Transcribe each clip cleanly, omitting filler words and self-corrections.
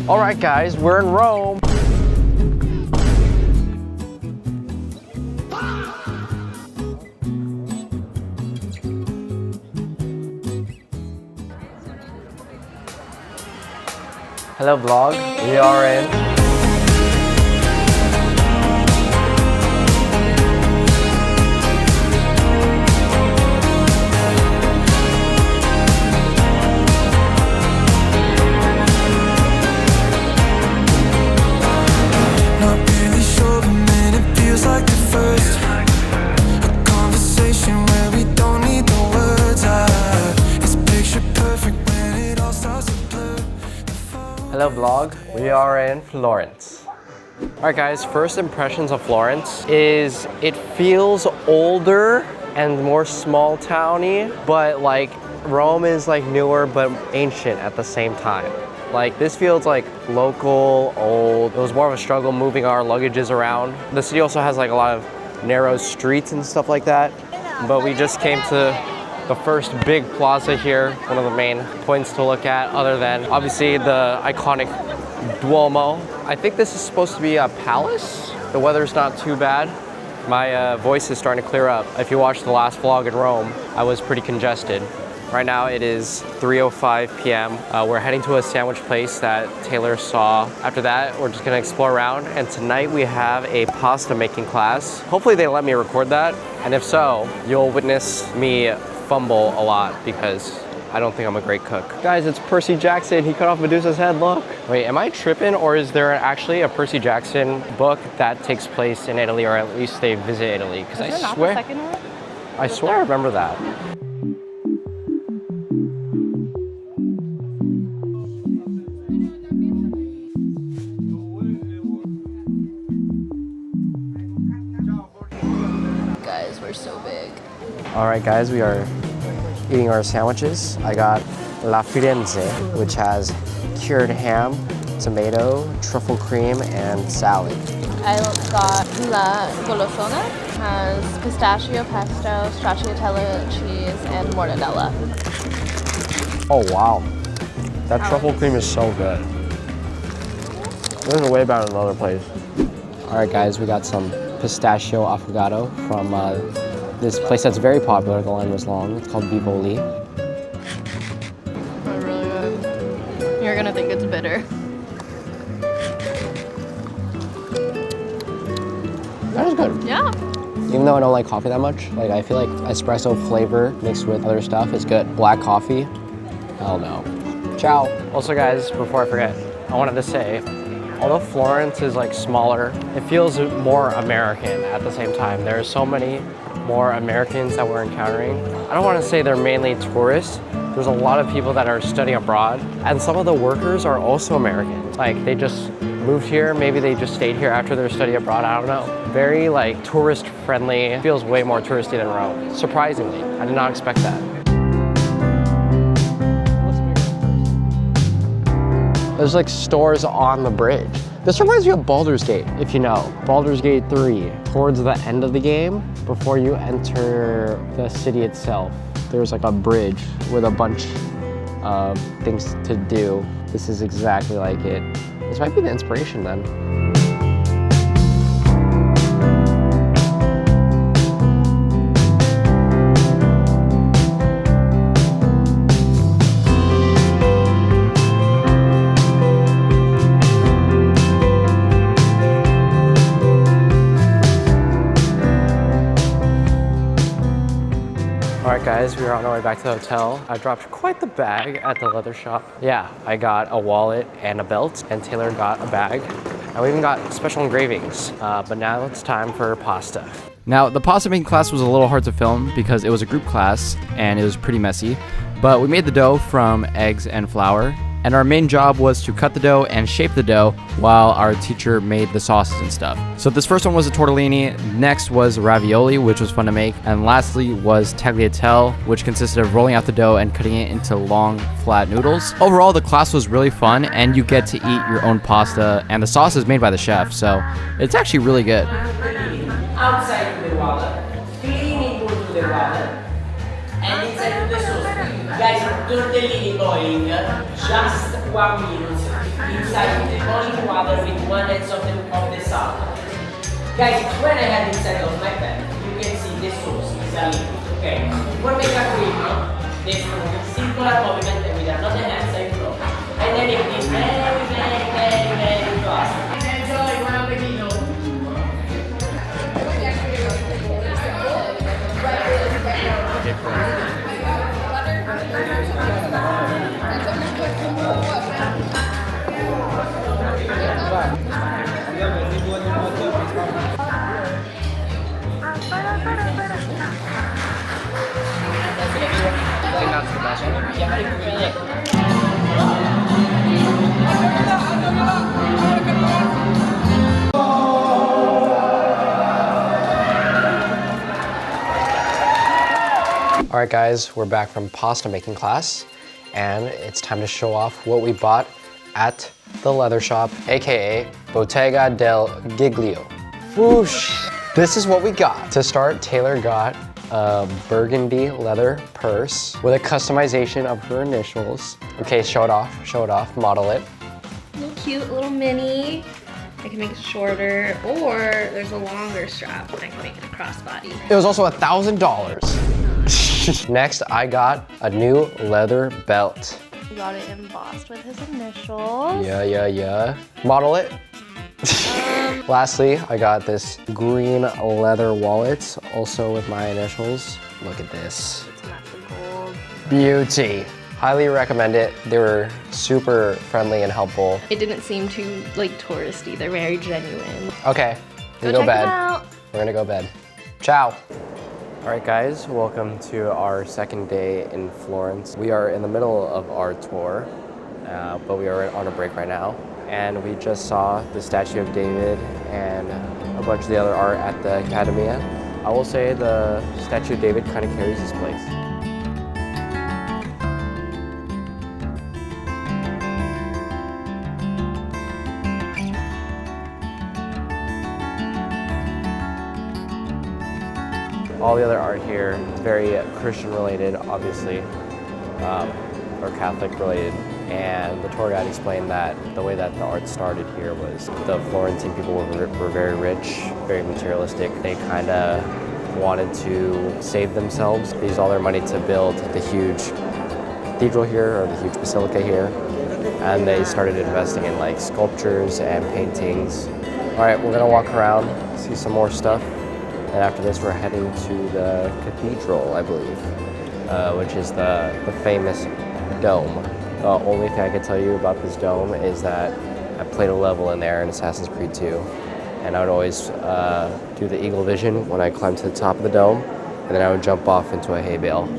All right, guys, we're in Rome. Hello, vlog. We are in. Hello vlog, we are in Florence. Alright guys, first impressions of Florence is it feels older and more small towny, but like Rome is like newer but ancient at the same time. Like this feels like local, old. It was more of a struggle moving our luggages around. The city also has like a lot of narrow streets and stuff like that, but we just came to the first big plaza here, one of the main points to look at, other than obviously the iconic Duomo. I think this is supposed to be a palace. The weather's not too bad. My voice is starting to clear up. If you watched the last vlog in Rome, I was pretty congested. Right now it is 3:05 p.m. We're heading to a sandwich place that Taylor saw. After that, we're just gonna explore around. And tonight we have a pasta making class. Hopefully they let me record that. And if so, you'll witness me fumble a lot because I don't think I'm a great cook. Guys, it's Percy Jackson. He cut off Medusa's head, look. Wait, am I tripping, or is there actually a Percy Jackson book that takes place in Italy, or at least they visit Italy? Because I swear I remember that. Guys, we're so big. All right, guys, we are eating our sandwiches. I got La Firenze, which has cured ham, tomato, truffle cream, and salad. I got La Golosona, has pistachio pesto, stracciatella cheese, and mortadella. Oh, wow. That truffle cream is so good. This is way better than another place. All right, guys, we got some pistachio affogato from this place that's very popular. The line was long. It's called Vivoli. They're really good. You're gonna think it's bitter. That is good. Yeah. Even though I don't like coffee that much, like I feel like espresso flavor mixed with other stuff is good. Black coffee, hell no. Ciao. Also guys, before I forget, I wanted to say, although Florence is like smaller, it feels more American at the same time. There are so many more Americans that we're encountering. I don't want to say they're mainly tourists. There's a lot of people that are studying abroad, and some of the workers are also American. Like they just moved here, maybe they just stayed here after their study abroad, I don't know. Very like tourist friendly, feels way more touristy than Rome. Surprisingly, I did not expect that. There's like stores on the bridge. This reminds me of Baldur's Gate, if you know. Baldur's Gate 3, towards the end of the game, before you enter the city itself, there's like a bridge with a bunch of things to do. This is exactly like it. This might be the inspiration then. Alright guys, we are on our way back to the hotel. I dropped quite the bag at the leather shop. Yeah, I got a wallet and a belt, and Taylor got a bag. And we even got special engravings. But now it's time for pasta. Now, the pasta making class was a little hard to film because it was a group class and it was pretty messy. But we made the dough from eggs and flour. And our main job was to cut the dough and shape the dough while our teacher made the sauces and stuff. So this first one was a tortellini, next was ravioli, which was fun to make, and lastly was tagliatelle, which consisted of rolling out the dough and cutting it into long, flat noodles. Overall, the class was really fun, and you get to eat your own pasta, and the sauce is made by the chef, so it's actually really good. Outside to the water, cleaning into the water, and inside to the sauce. Guys, tortellini boiling, just 1 minute inside the boiling water with one edge of the salt. Guys, when I had inside of my pan, you can see the sauce is a liquid. Okay, for make a cream, this circular movement with another hand side flow. And then it is very fast. Enjoy, one of the kilo. All right, guys, we're back from pasta making class, and it's time to show off what we bought at the leather shop, aka Bottega del Giglio. Whoosh! This is what we got. To start, Taylor got a burgundy leather purse with a customization of her initials. Okay, show it off, model it. Little cute little mini. I can make it shorter, or there's a longer strap and I can make it a crossbody. It was also $1,000. Next, I got a new leather belt. We got it embossed with his initials. Yeah. Model it. Lastly, I got this green leather wallet, also with my initials. Look at this. It's matched with gold. Beauty. Highly recommend it. They were super friendly and helpful. It didn't seem too like touristy. They're very genuine. Okay, we Go go check bed. them out. We're gonna go bed. Ciao. All right, guys, welcome to our second day in Florence. We are in the middle of our tour, but we are on a break right now. And we just saw the statue of David and a bunch of the other art at the Accademia. I will say the statue of David kind of carries this place. All the other art here is very Christian related, obviously, or Catholic related. And the tour guide explained that the way that the art started here was the Florentine people were very rich, very materialistic. They kind of wanted to save themselves. They used all their money to build the huge cathedral here, or the huge basilica here. And they started investing in like sculptures and paintings. All right, we're gonna walk around, see some more stuff. And after this, we're heading to the cathedral, I believe, which is the famous dome. The only thing I can tell you about this dome is that I played a level in there in Assassin's Creed 2, and I would always do the eagle vision when I climbed to the top of the dome, and then I would jump off into a hay bale.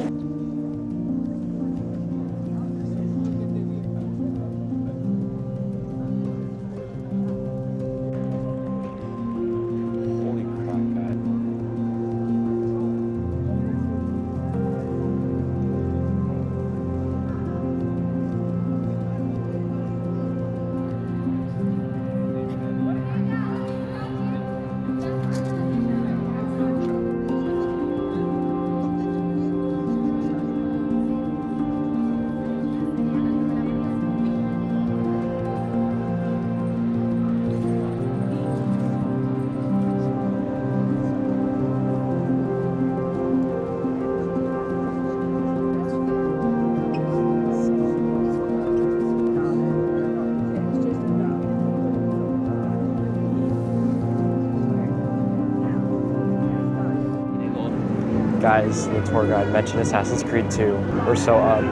Guys, the tour guide mentioned Assassin's Creed 2. We're so up.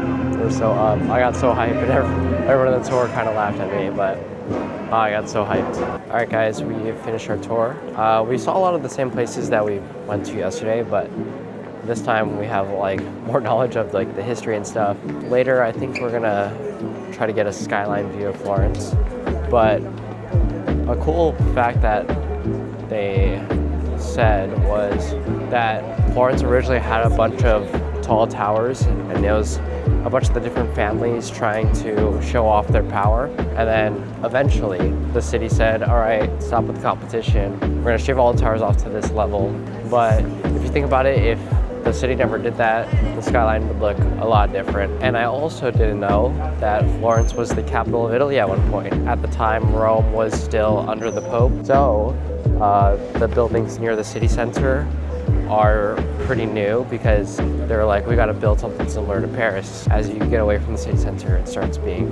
I got so hyped, and everyone on the tour kind of laughed at me, but I got so hyped. All right, guys, we finished our tour. We saw a lot of the same places that we went to yesterday, but this time we have like more knowledge of like the history and stuff. Later, I think we're gonna try to get a skyline view of Florence. But a cool fact that they said was that Florence originally had a bunch of tall towers, and it was a bunch of the different families trying to show off their power. And then eventually the city said, all right, stop with the competition. We're gonna shave all the towers off to this level. But if you think about it, if the city never did that, the skyline would look a lot different. And I also didn't know that Florence was the capital of Italy at one point. At the time, Rome was still under the Pope. So the buildings near the city center are pretty new because they're like, we gotta build something similar to Paris. As you get away from the city center, it starts being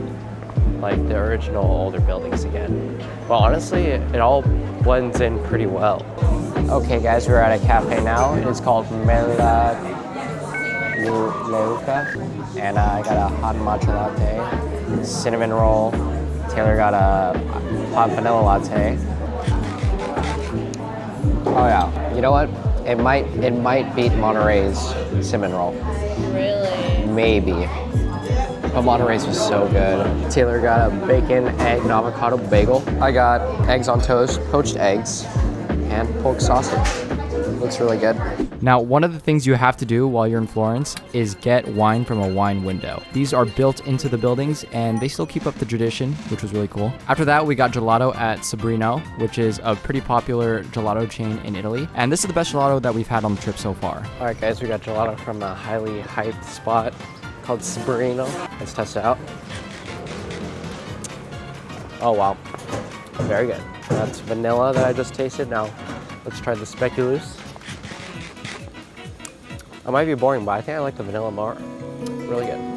like the original older buildings again. Well, honestly, it all blends in pretty well. Okay guys, we're at a cafe now. It is called Mela Leuca. And I got a hot matcha latte, cinnamon roll. Taylor got a hot vanilla latte. Oh yeah, you know what? It might beat Monterey's cinnamon roll. Really? Maybe. But Monterey's was so good. Taylor got a bacon, egg, and avocado bagel. I got eggs on toast, poached eggs, and pork sausage. Looks really good. Now, one of the things you have to do while you're in Florence is get wine from a wine window. These are built into the buildings and they still keep up the tradition, which was really cool. After that, we got gelato at Sabrino, which is a pretty popular gelato chain in Italy. And this is the best gelato that we've had on the trip so far. All right, guys, we got gelato from a highly hyped spot called Sabrino. Let's test it out. Oh, wow. Very good. That's vanilla that I just tasted. Now, let's try the speculoos. It might be boring, but I think I like the vanilla more. Really good.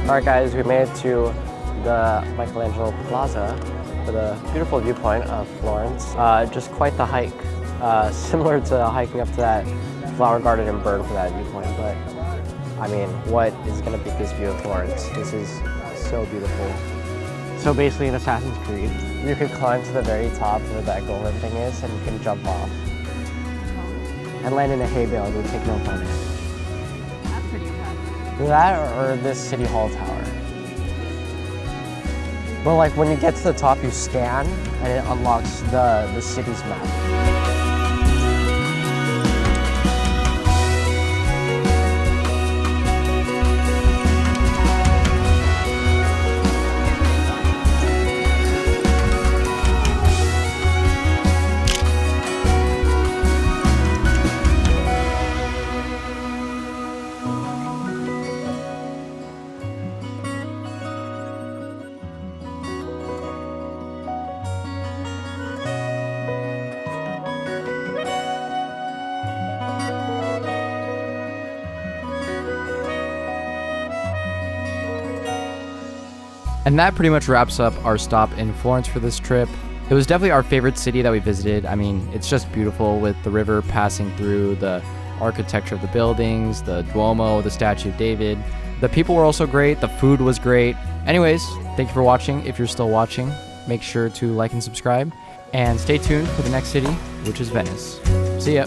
All right, guys, we made it to the Michelangelo Plaza with a beautiful viewpoint of Florence. Just quite the hike, similar to hiking up to that flower garden in Bern for that viewpoint. But I mean, what is gonna beat this view of Florence? This is so beautiful. So basically in Assassin's Creed, you could climb to the very top where that golden thing is and you can jump off and land in a hay bale and you take no photos. That or this City Hall tower. But like when you get to the top, you scan and it unlocks the city's map. And that pretty much wraps up our stop in Florence for this trip. It was definitely our favorite city that we visited. I mean, it's just beautiful with the river passing through, the architecture of the buildings, the Duomo, the Statue of David. The people were also great. The food was great. Anyways, thank you for watching. If you're still watching, make sure to like and subscribe. And stay tuned for the next city, which is Venice. See ya.